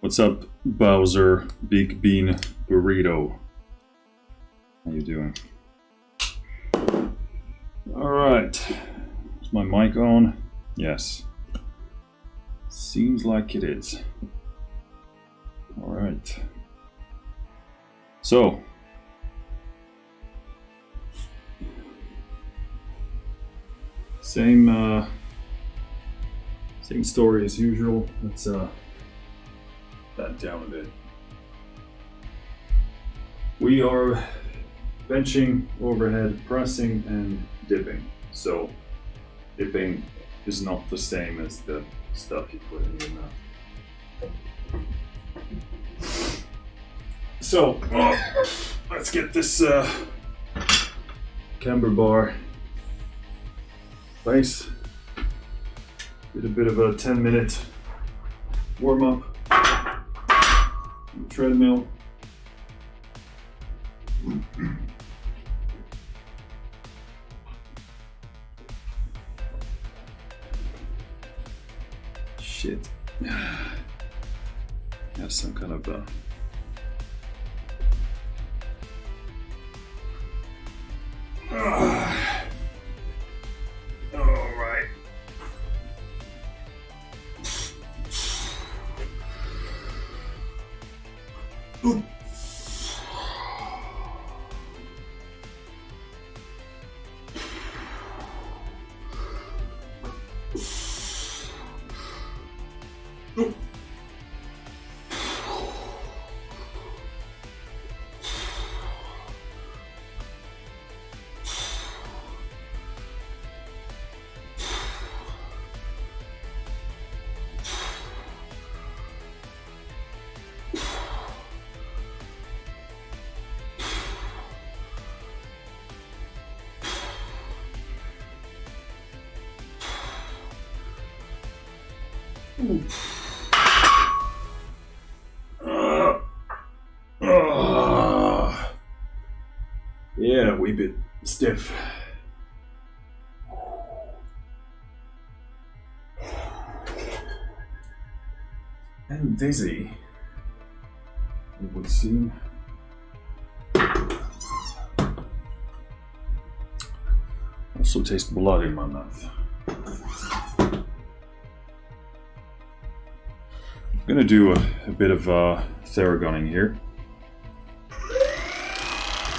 What's up, Bowser Big Bean Burrito? How you doing? Alright. Is my mic on? Yes. Seems like it is. Alright. So. Same story as usual. Let's that down a bit. We are benching, overhead pressing, and dipping. So dipping is not the same as the stuff you put in your mouth. So let's get this camber bar place. Did a bit of a 10-minute warm up. Treadmill. Shit. Have some kind of all right. Yeah, a wee bit stiff. And dizzy, it would seem. Also taste blood in my mouth. I'm gonna do a bit of theragoning here.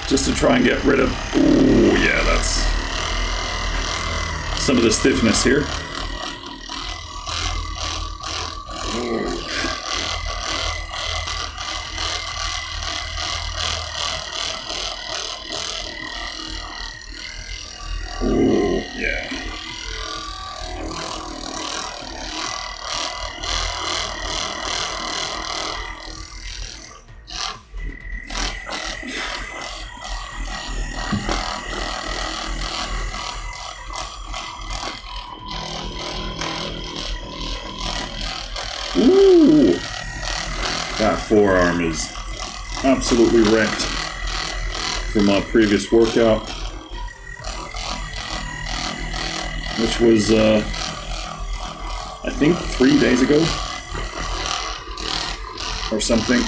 Just to try and get rid of, ooh, yeah, that's some of the stiffness here. Ooh, yeah. Ooh, that forearm is absolutely wrecked from my previous workout, which was, I think 3 days ago or something.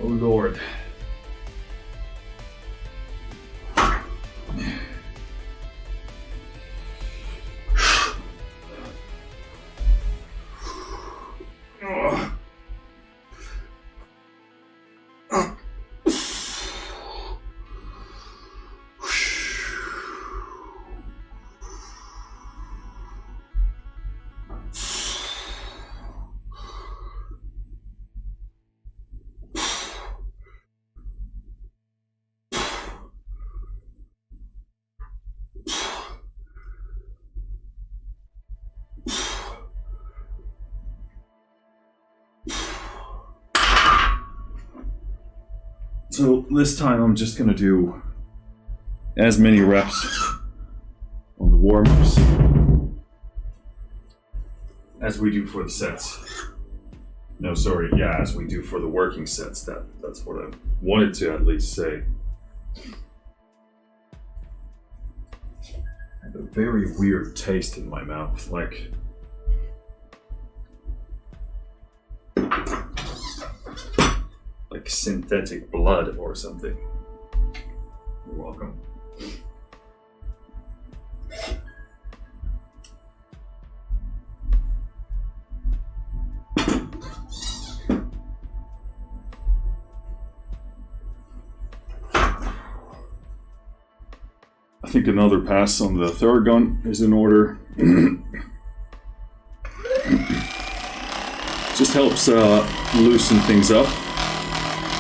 Oh Lord. So this time I'm just gonna do as many reps on the warm-ups as we do for the sets. No, sorry, yeah, as we do for the working sets. That's what I wanted to at least say. I have a very weird taste in my mouth, like synthetic blood or something. You're welcome. I think another pass on the Theragun is in order. Just helps loosen things up.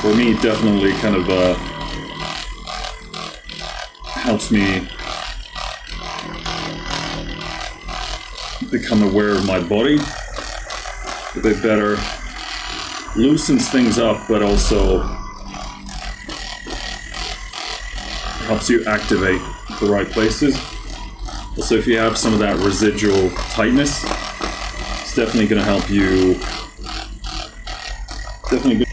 For me, it definitely kind of helps me become aware of my body a bit better. Loosens things up, but also helps you activate the right places. Also, if you have some of that residual tightness, it's definitely going to help you. Definitely.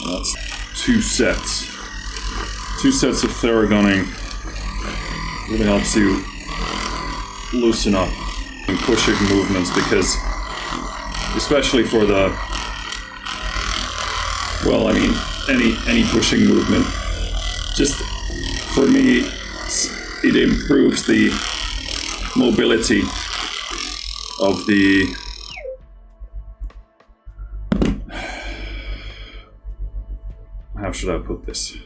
That's 2 sets. 2 sets of Theragunning really helps you loosen up and pushing movements, because especially for the, well, I mean, any pushing movement, just for me, it improves the mobility of the how should I put this?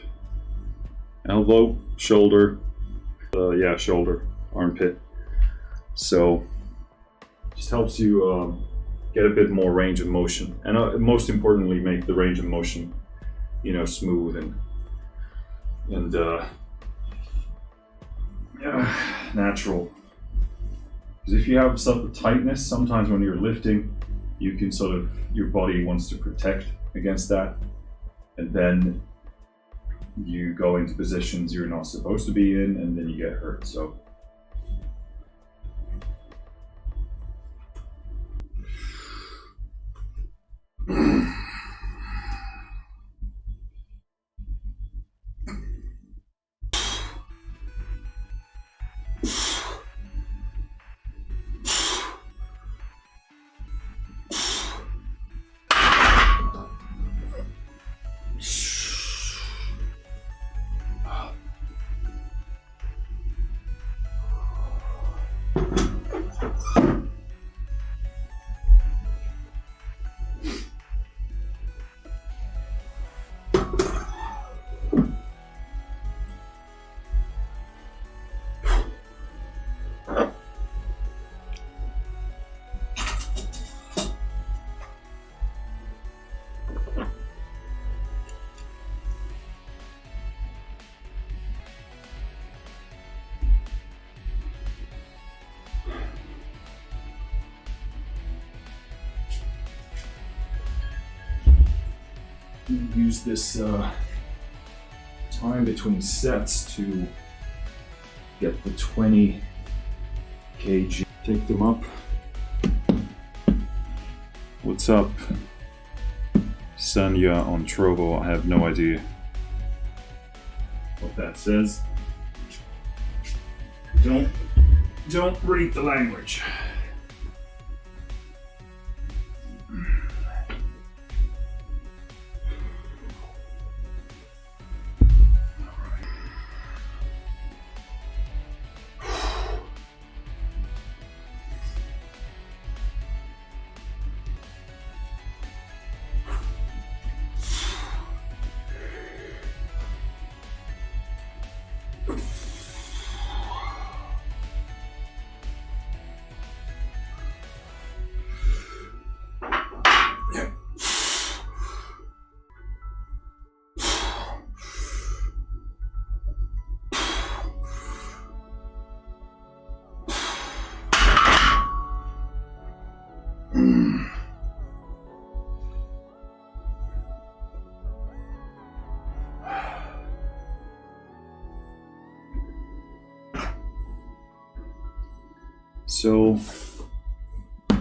Elbow, shoulder, yeah, shoulder, armpit. So just helps you get a bit more range of motion, and most importantly, make the range of motion, you know, smooth and natural. Because if you have some tightness, sometimes when you're lifting, you can sort of, your body wants to protect against that, and then you go into positions you're not supposed to be in, and then you get hurt. So use this time between sets to get the 20 kg. Take them up. What's up, Sanya on Trovo? I have no idea what that says. Don't read the language. So I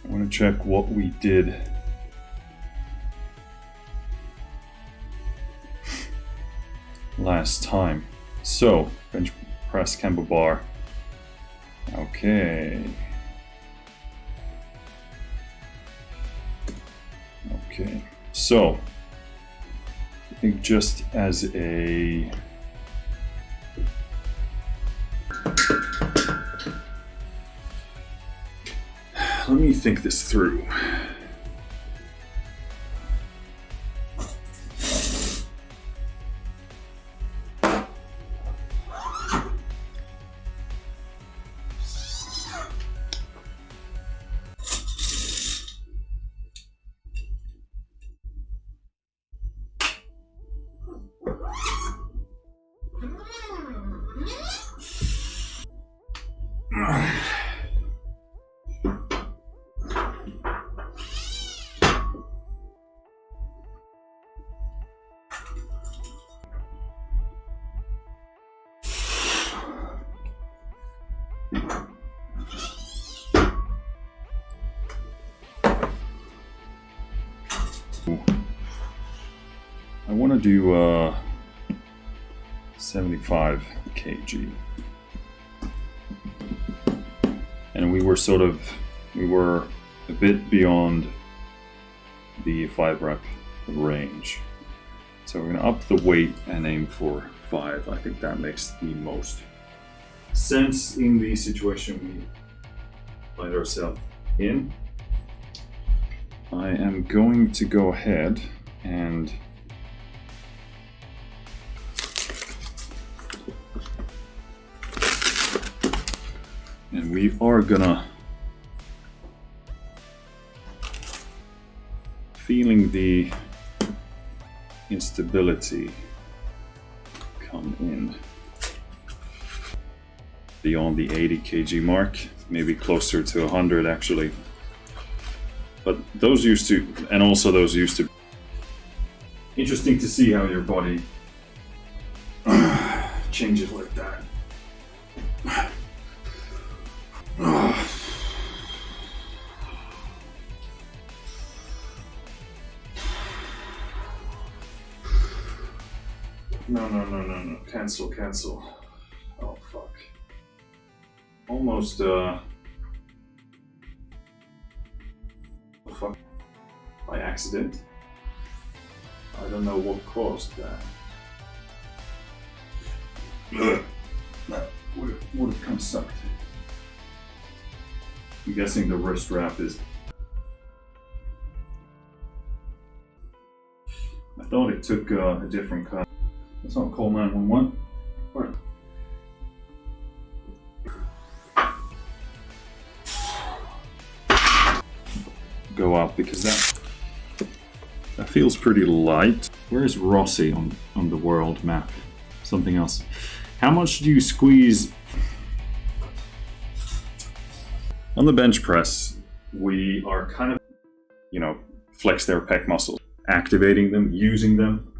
want to check what we did last time. So bench press, Campbell bar. Okay. Okay. So I think just as a let me think this through. I want to do 75 kg, and we were a bit beyond the 5 rep range, so we're going to up the weight and aim for 5. I think that makes the most sense in the situation we find ourselves in. I am going to go ahead and we are gonna feeling the instability come in beyond the 80 kg mark, maybe closer to 100 actually. But those used to, and also those used to. Interesting to see how your body changes like that. No. Cancel. Oh, fuck. Almost, fuck. By accident. I don't know what caused that. That would have kind of sucked. I'm guessing the wrist wrap is. I thought it took a different cut. Let's not call 911. Right. Go up because that feels pretty light. Where's Rossi on the world map? Something else. How much do you squeeze? On the bench press, we are kind of, flex their pec muscle. activating them, using them.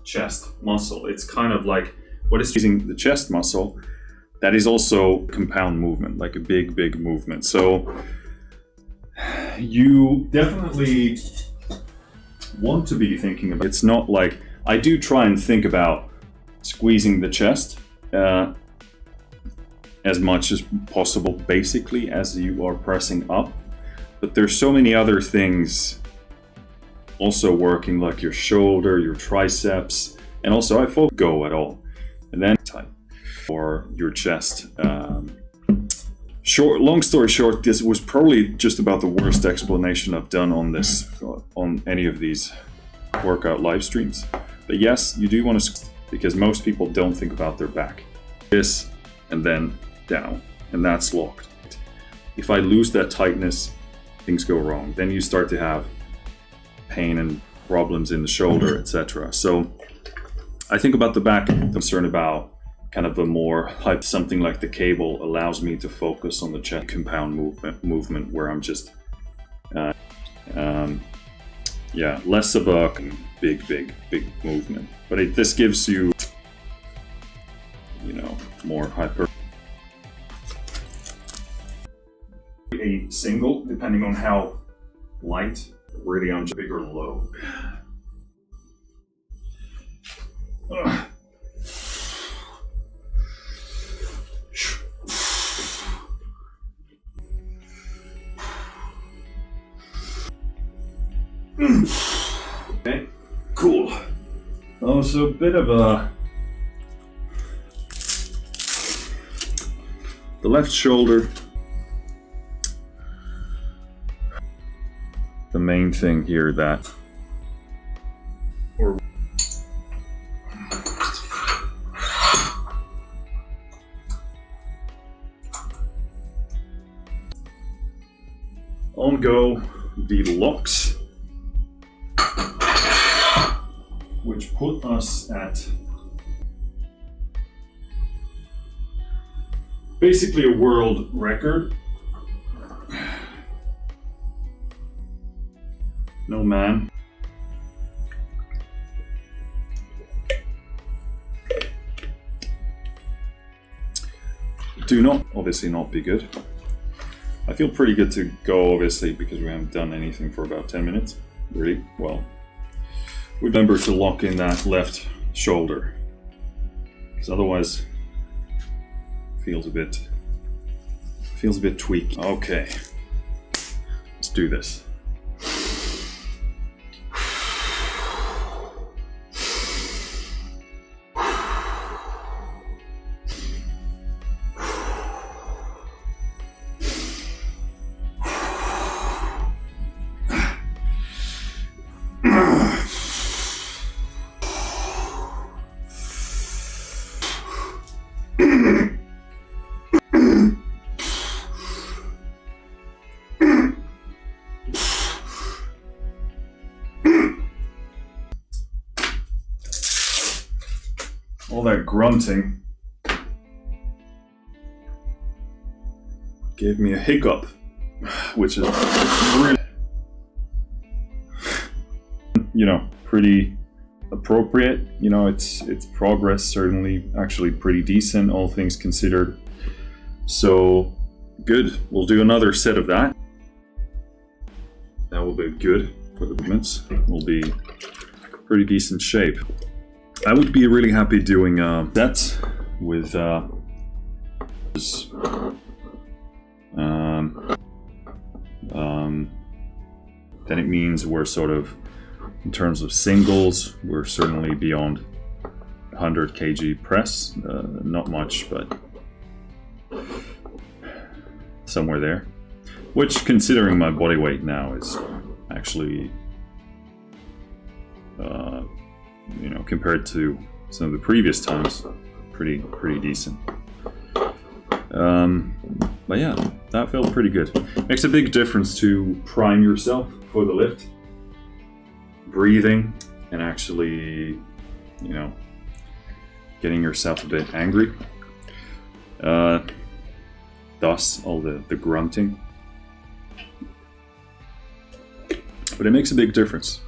Chest muscle. It's kind of like what is using the chest muscle. That is also compound movement, like a big movement. So you definitely want to be thinking about. It's not like I do try and think about squeezing the chest as much as possible, basically, as you are pressing up. But there's so many other things also working, like your shoulder, your triceps, and also I focus go at all, and then tight for your chest. Long story short, this was probably just about the worst explanation I've done on this, on any of these workout live streams. But yes, you do want to, because most people don't think about their back. This and then down, and that's locked. If I lose that tightness, things go wrong. Then you start to have pain and problems in the shoulder, etc. So I think about the back. I'm concerned about kind of a more like something like the cable allows me to focus on the chest compound movement where I'm just less of a big movement. But this gives you, more hyper. A single, depending on how light, really on big or low. Okay, cool. Oh, so a bit of the left shoulder. The main thing here that on go the locks, which put us at basically a world record. No man. Do not, obviously not be good. I feel pretty good to go, obviously, because we haven't done anything for about 10 minutes. Really well. Remember to lock in that left shoulder, because otherwise feels a bit tweaky. Okay, let's do this. All that grunting gave me a hiccup, which is really, pretty appropriate. It's progress, certainly, actually pretty decent, all things considered. So good. We'll do another set of that. That will be good for the movements. We'll be pretty decent shape. I would be really happy doing sets with then it means we're sort of, in terms of singles, we're certainly beyond 100 kg press. Not much, but somewhere there. Which, considering my body weight now, is actually compared to some of the previous times, pretty decent. But yeah, that felt pretty good. Makes a big difference to prime yourself for the lift. Breathing and actually, getting yourself a bit angry. Thus, all the grunting. But it makes a big difference.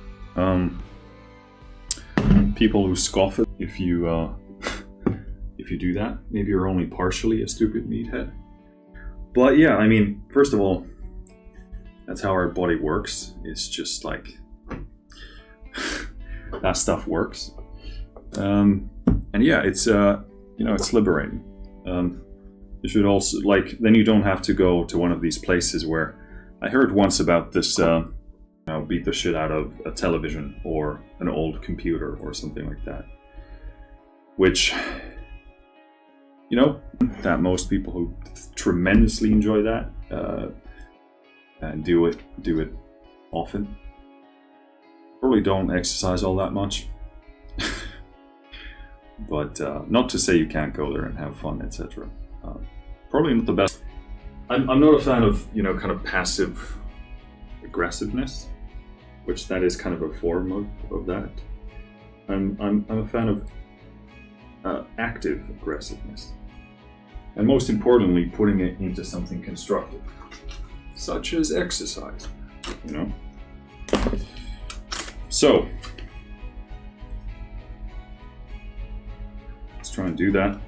People who scoff at if you if you do that, maybe you're only partially a stupid meathead. But yeah, I mean, first of all, that's how our body works. It's just like that stuff works. And yeah, it's it's liberating. You should also then you don't have to go to one of these places where I heard once about this. Beat the shit out of a television or an old computer or something like that. Which, that most people who tremendously enjoy that and do it often probably don't exercise all that much. But not to say you can't go there and have fun, etc. Probably not the best. I'm not a fan of kind of passive aggressiveness, which that is kind of a form of that. I'm a fan of active aggressiveness, and most importantly, putting it into something constructive, such as exercise. So let's try and do that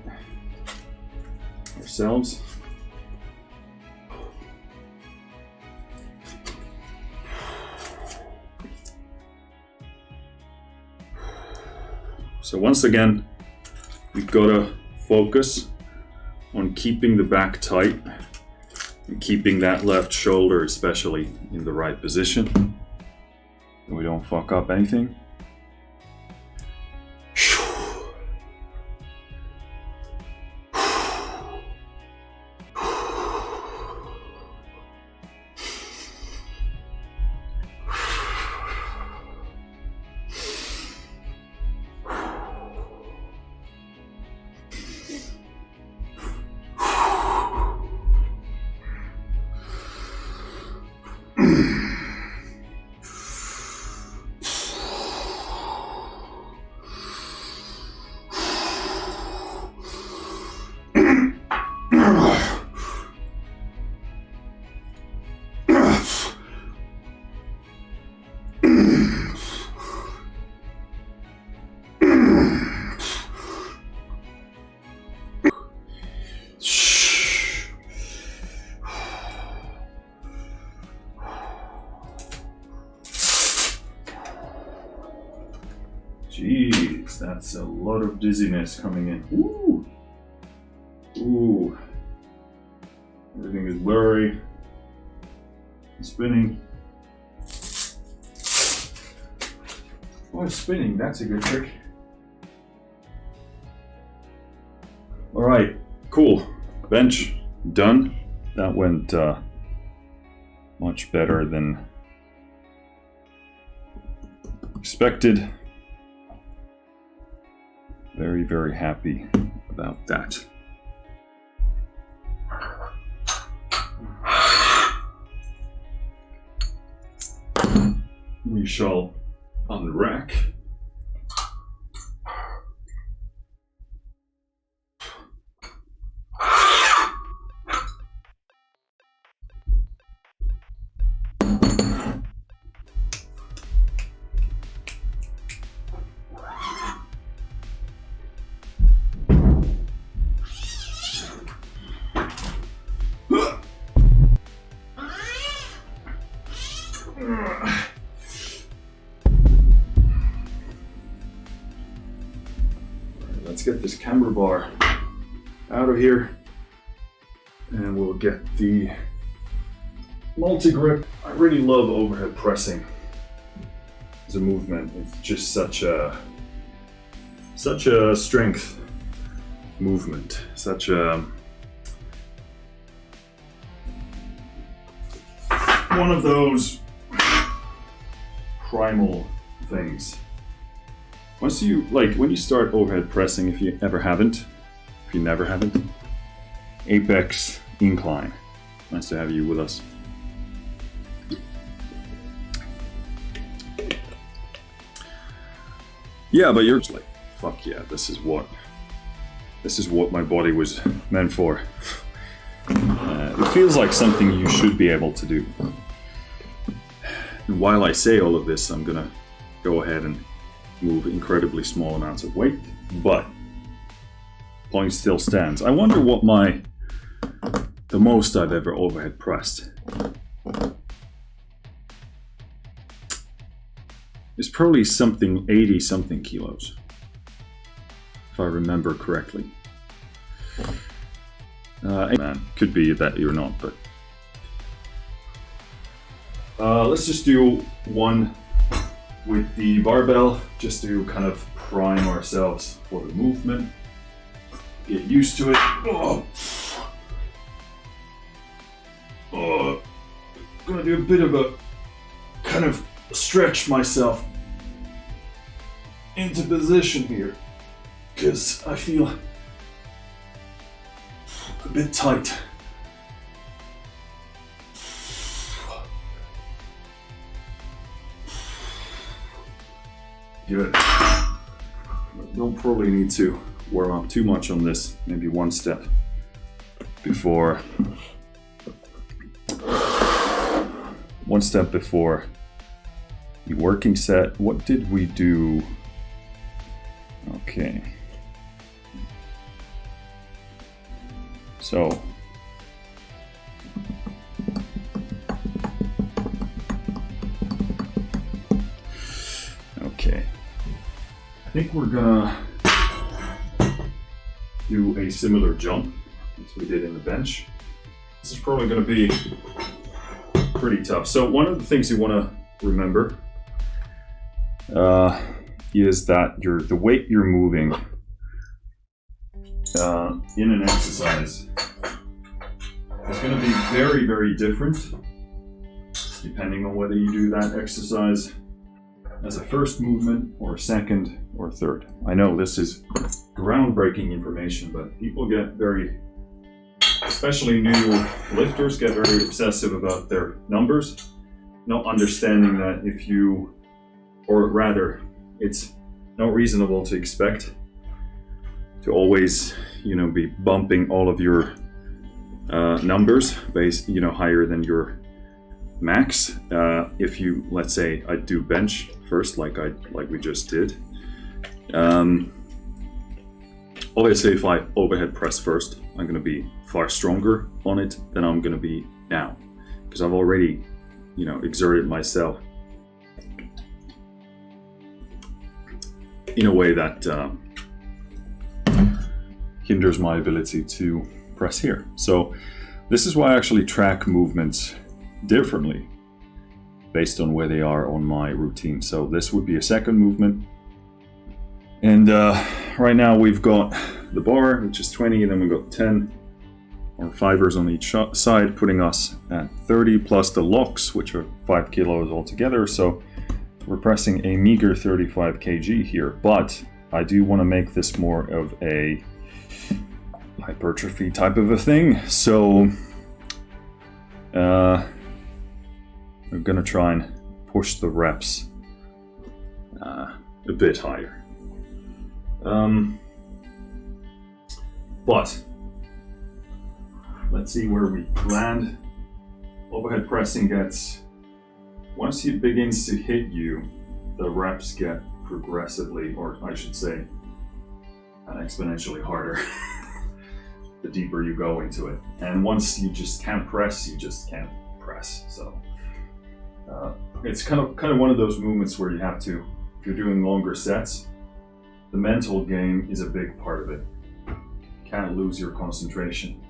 ourselves. So once again, we've got to focus on keeping the back tight and keeping that left shoulder especially in the right position, so we don't fuck up anything. Jeez, that's a lot of dizziness coming in. Woo! Ooh. Everything is blurry. And spinning. Oh, spinning, that's a good trick. Alright, cool. Bench done. That went much better than expected. Very, very happy about that. We shall unrack. Let's get this camber bar out of here and we'll get the multi-grip. I really love overhead pressing as a movement. It's just such a strength movement, such a one of those primal things. Once you, when you start overhead pressing, if you never haven't, apex incline. Nice to have you with us. Yeah, but you're just like, fuck yeah, this is what my body was meant for. It feels like something you should be able to do. And while I say all of this, I'm gonna go ahead and move incredibly small amounts of weight, but point still stands. I wonder what the most I've ever overhead pressed. It's probably something 80 something kilos, if I remember correctly. Man, could be that you're not, but let's just do one with the barbell, just to kind of prime ourselves for the movement, get used to it. Gonna do a bit of a kind of stretch myself into position here, because I feel a bit tight. Good. Don't probably need to warm up too much on this. Maybe one step before the working set. What did we do? Okay. So okay. I think we're gonna do a similar jump as we did in the bench. This is probably gonna be pretty tough. So one of the things you want to remember is that the weight you're moving in an exercise is going to be very, very different depending on whether you do that exercise as a first movement or a second or third. I know this is groundbreaking information, but people get very, especially new lifters, get very obsessive about their numbers, not understanding that if you, or rather, it's not reasonable to expect to always, be bumping all of your numbers based, higher than your max. If you, let's say, I do bench first, like we just did. Obviously, if I overhead press first, I'm going to be far stronger on it than I'm going to be now, because I've already, exerted myself in a way that hinders my ability to press here. So this is why I actually track movements differently based on where they are on my routine. So this would be a second movement. And right now we've got the bar, which is 20, and then we've got 10 or fivers on each side, putting us at 30 plus the locks, which are 5 kilos altogether. So we're pressing a meager 35 kg here, but I do want to make this more of a hypertrophy type of a thing. So I'm gonna try and push the reps a bit higher. But let's see where we land. Overhead pressing gets, once it begins to hit you, the reps get progressively, or I should say, exponentially harder the deeper you go into it. And once you just can't press, you just can't press. So it's kind of one of those movements where you have to, if you're doing longer sets, the mental game is a big part of it. You can't lose your concentration.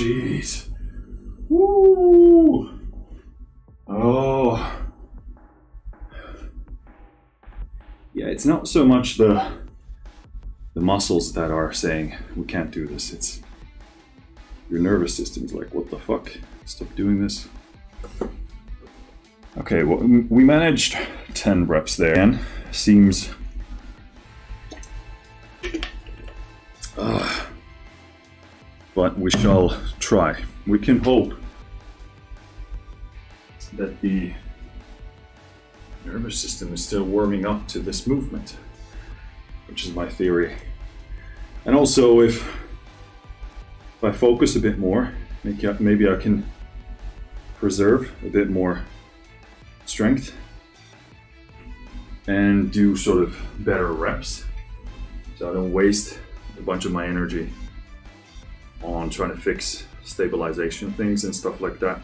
Jeez. Woo. Oh. Yeah, it's not so much the muscles that are saying we can't do this. It's your nervous system's like, what the fuck? Stop doing this. Okay, well, we managed 10 reps there. And seems but we shall try. We can hope that the nervous system is still warming up to this movement, which is my theory. And also, if I focus a bit more, maybe I can preserve a bit more strength and do sort of better reps, so I don't waste a bunch of my energy on trying to fix stabilization things and stuff like that,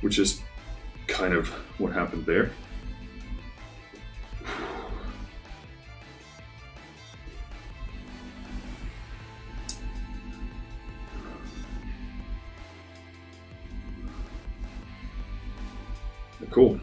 which is kind of what happened there. Cool.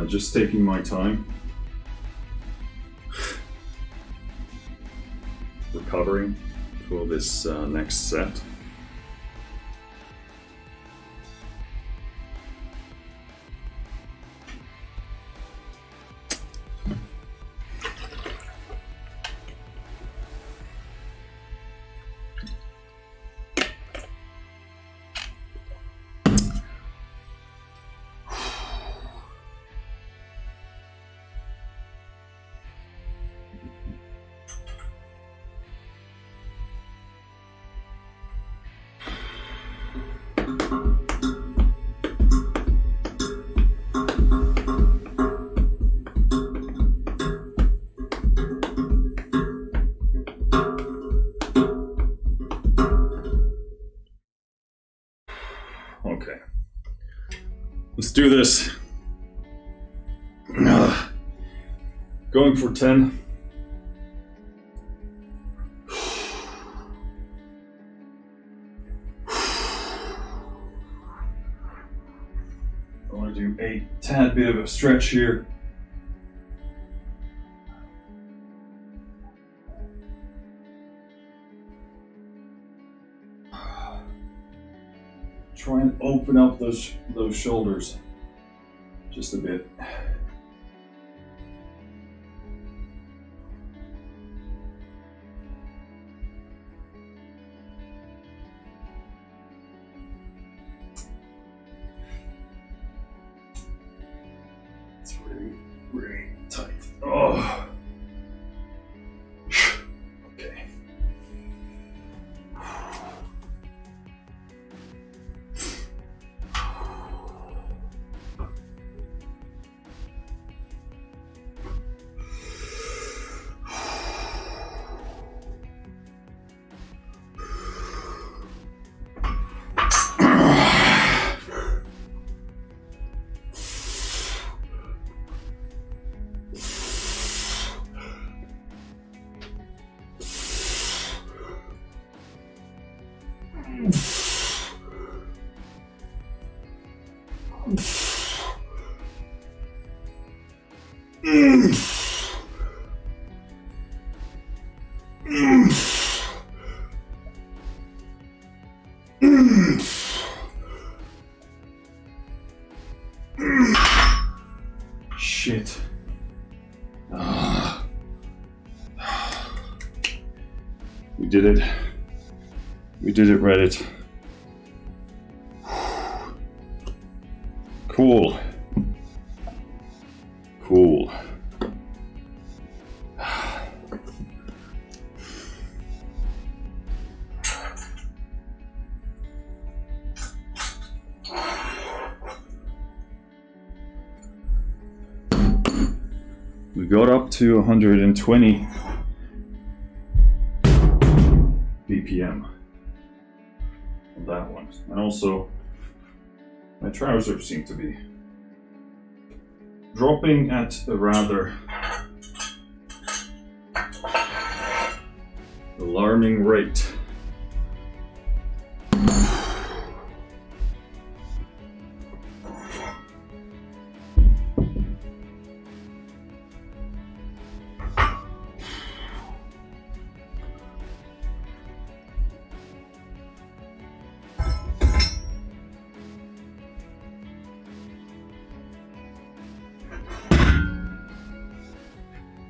Just taking my time, recovering for this next set. Okay, let's do this. Going for 10. I want to do a tad bit of a stretch here. Try and open up those shoulders just a bit. It's really, really tight. Oh. Okay. Shit. We did it. We did it, Reddit. Cool. Cool. We got up to 120 BPM on that one. And also, my trousers seem to be dropping at a rather alarming rate.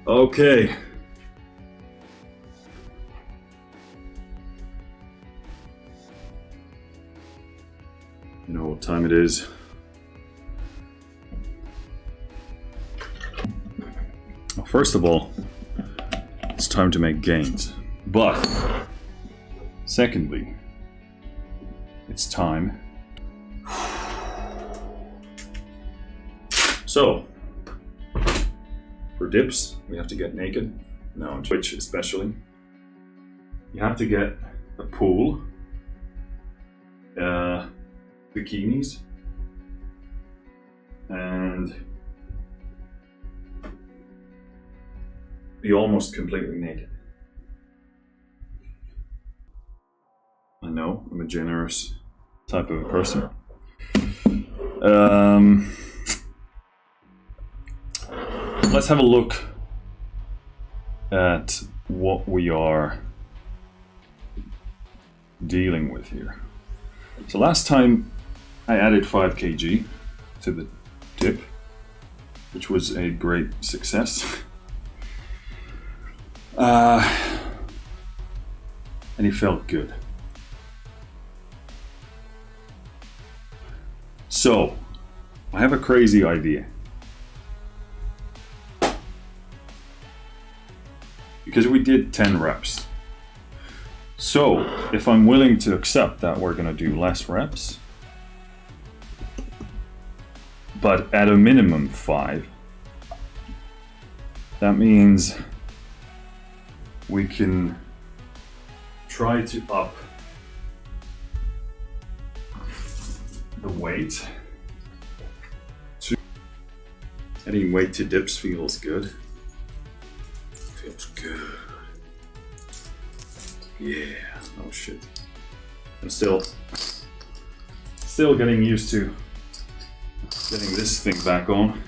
Okay. You know what time it is? Well, first of all, it's time to make gains. But, secondly, it's time. So, for dips, we have to get naked. No, on Twitch especially. You have to get a pool, bikinis, and be almost completely naked. I know, I'm a generous type of a person. Let's have a look at what we are dealing with here. So last time I added 5 kg to the dip, which was a great success. And it felt good. So, I have a crazy idea. Because we did 10 reps. So, if I'm willing to accept that we're gonna do less reps, but at a minimum 5, that means we can try to up the weight. Adding weight to dips feels good. Feels good. Yeah. Oh shit. I'm still getting used to getting this thing back on,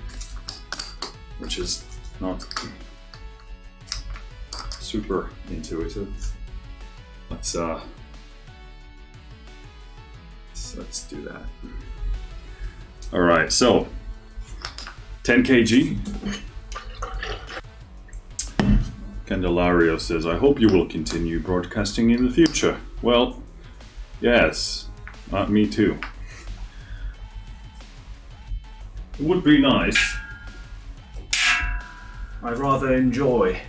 which is not super intuitive. Let's do that. All right, so 10 kg. Candelario says, I hope you will continue broadcasting in the future. Well, yes, me too. It would be nice. I'd rather enjoy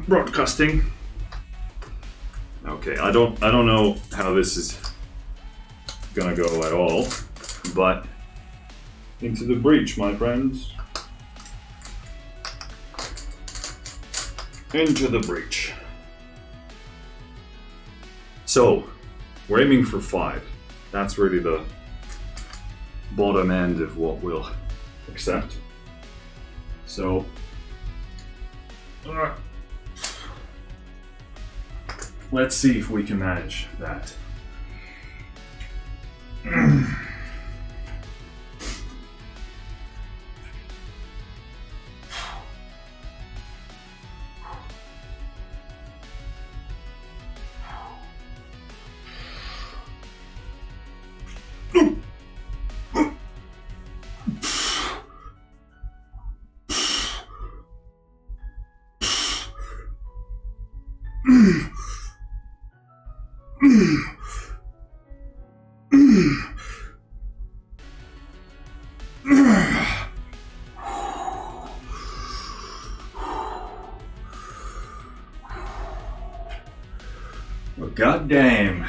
broadcasting. Okay, I don't know how this is gonna go at all, but into the breach, my friends. Into the breach. So, we're aiming for 5. That's really the bottom end of what we'll accept. So, let's see if we can manage that. Well, goddamn.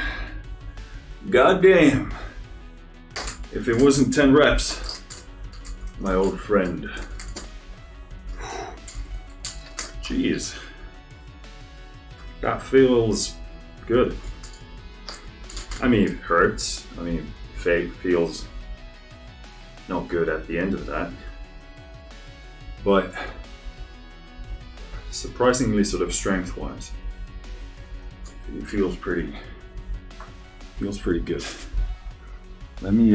Goddamn. If it wasn't 10 reps, my old friend. Jeez. That feels good. I mean, it hurts. I mean, fake feels not good at the end of that. But surprisingly, sort of strength-wise, it feels pretty good. Let me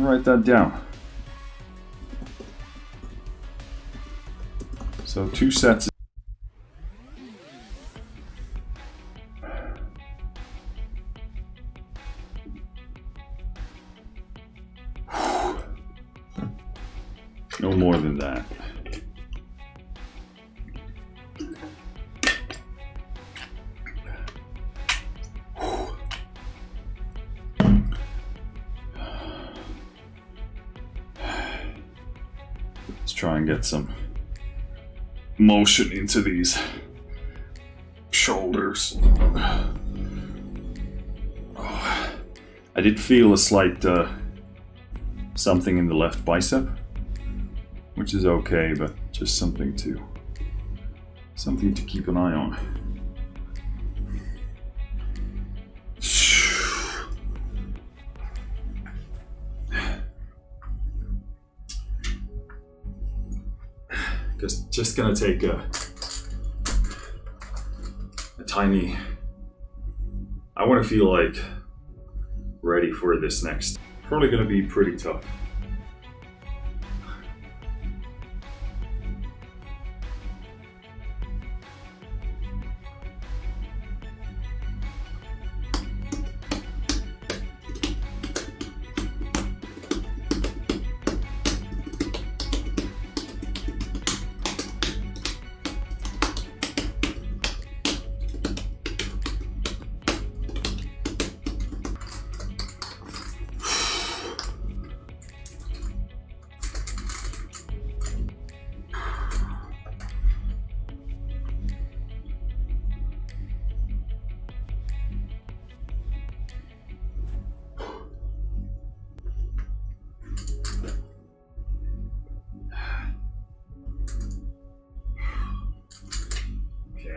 write that down. So 2 sets. No more than that. Let's try and get some motion into these shoulders. I did feel a slight something in the left bicep, which is okay, but just something to keep an eye on. Just gonna take a tiny. I want to feel like ready for this next. Probably gonna be pretty tough.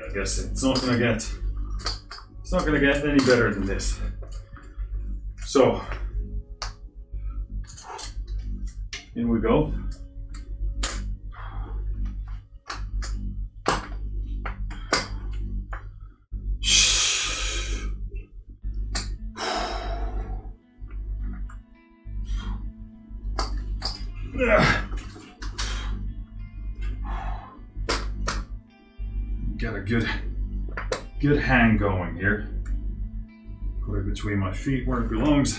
I guess it's not gonna get any better than this. So in we go. Got a good hang going here. Put it between my feet where it belongs.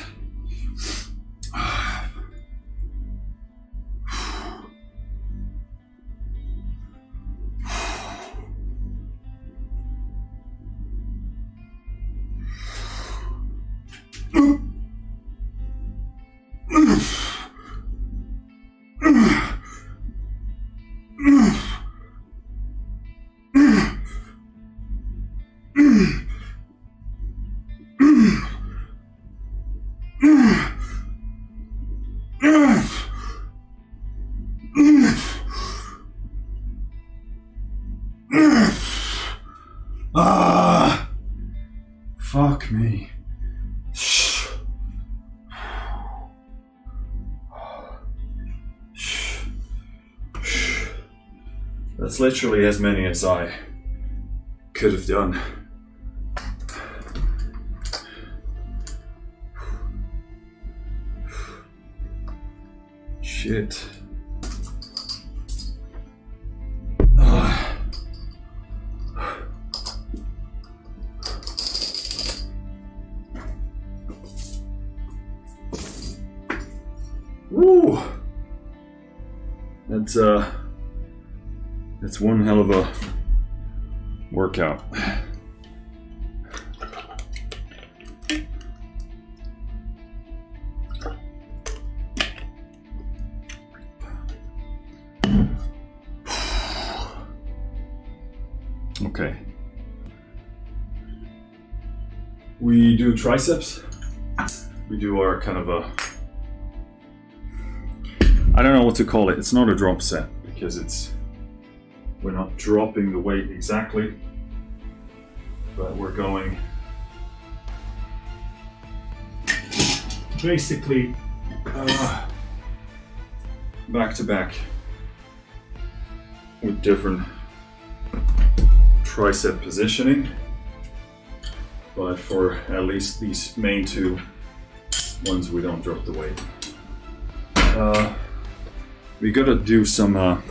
Fuck me. That's literally as many as I could have done. Shit. Woo! That's one hell of a workout. Okay. We do triceps. we do our kind of a, I don't know what to call it. It's not a drop set because we're not dropping the weight exactly, but we're going basically back to back with different tricep positioning. But for at least these main two ones, we don't drop the weight. We gotta do some.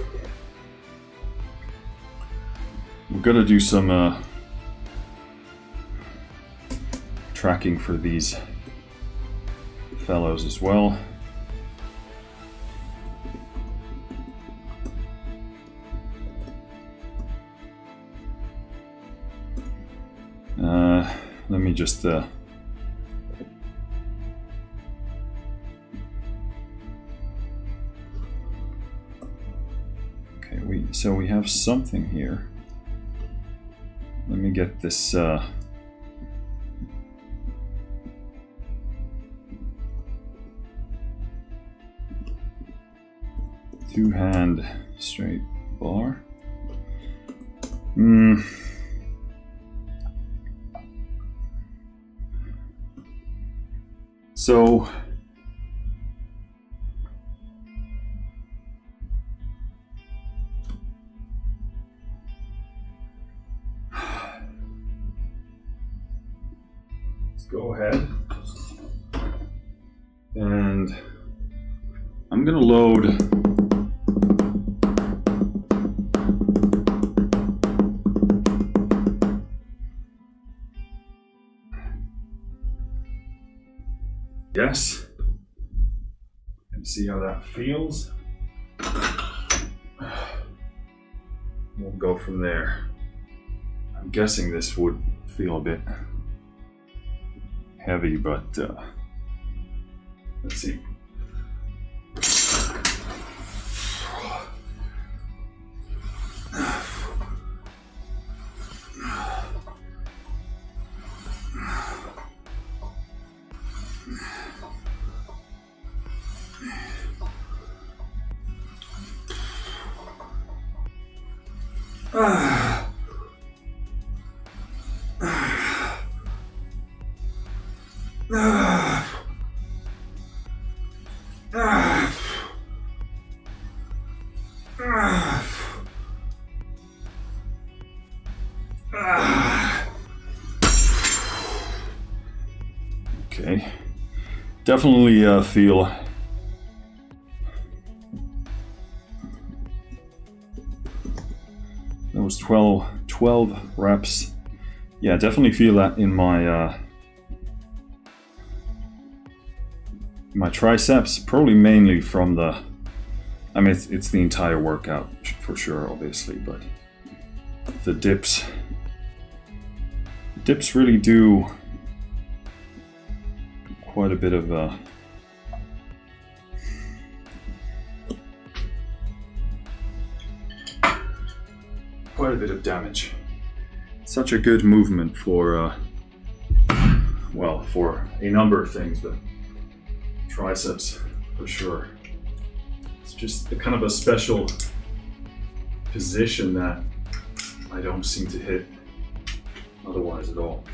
We gotta do some tracking for these fellows as well. Let me just okay, we have something here. Let me get this two-hand straight bar. So let's go ahead and I'm gonna load yes, and see how that feels. We'll go from there. I'm guessing this would feel a bit heavy, but let's see. Okay, definitely feel those 12 reps. Yeah, definitely feel that in my my triceps, probably mainly from the, I mean it's the entire workout for sure, obviously, but the dips really do quite a bit of damage. Such a good movement for well, for a number of things, but triceps for sure. It's just a kind of a special position that I don't seem to hit otherwise at all.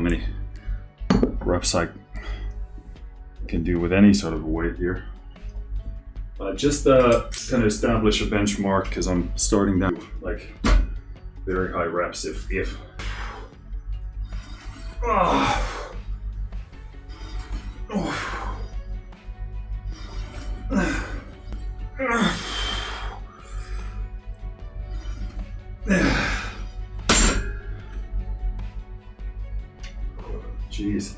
many reps I can do with any sort of weight here. Just kind of establish a benchmark, because I'm starting down like very high reps if Jeez.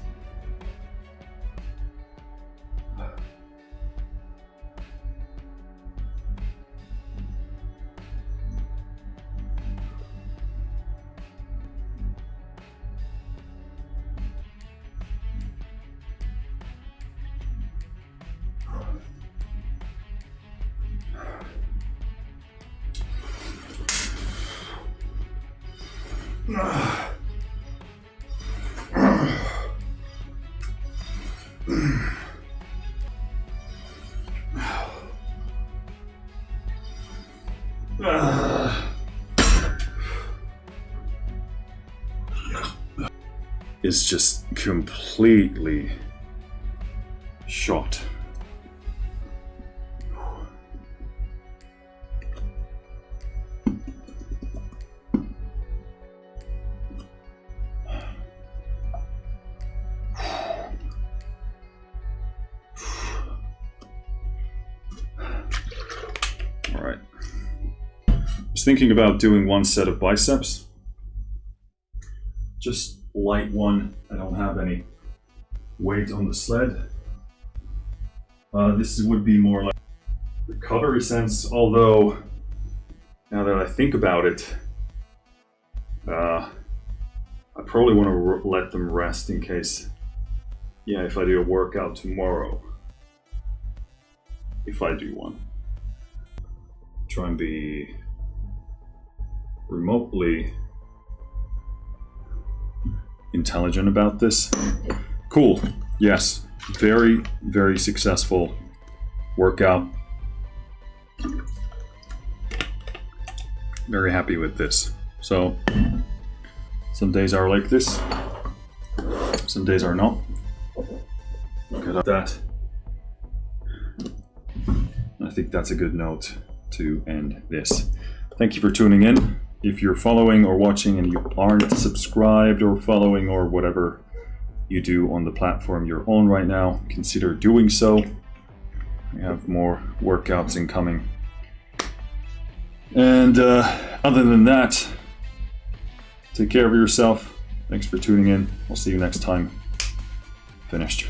Is just completely shot. All right. I was thinking about doing one set of biceps. Just light one. I don't have any weight on the sled. This would be more like recovery sense, although now that I think about it, I probably want to let them rest in case, yeah, if I do a workout tomorrow, if I do one. Try and be remotely intelligent about this. Cool. Yes. Very, very successful workout. Very happy with this. So, some days are like this. Some days are not. Good at that. I think that's a good note to end this. Thank you for tuning in. If you're following or watching and you aren't subscribed or following or whatever you do on the platform you're on right now, consider doing so. We have more workouts incoming. And other than that, take care of yourself. Thanks for tuning in. I'll see you next time. Finished.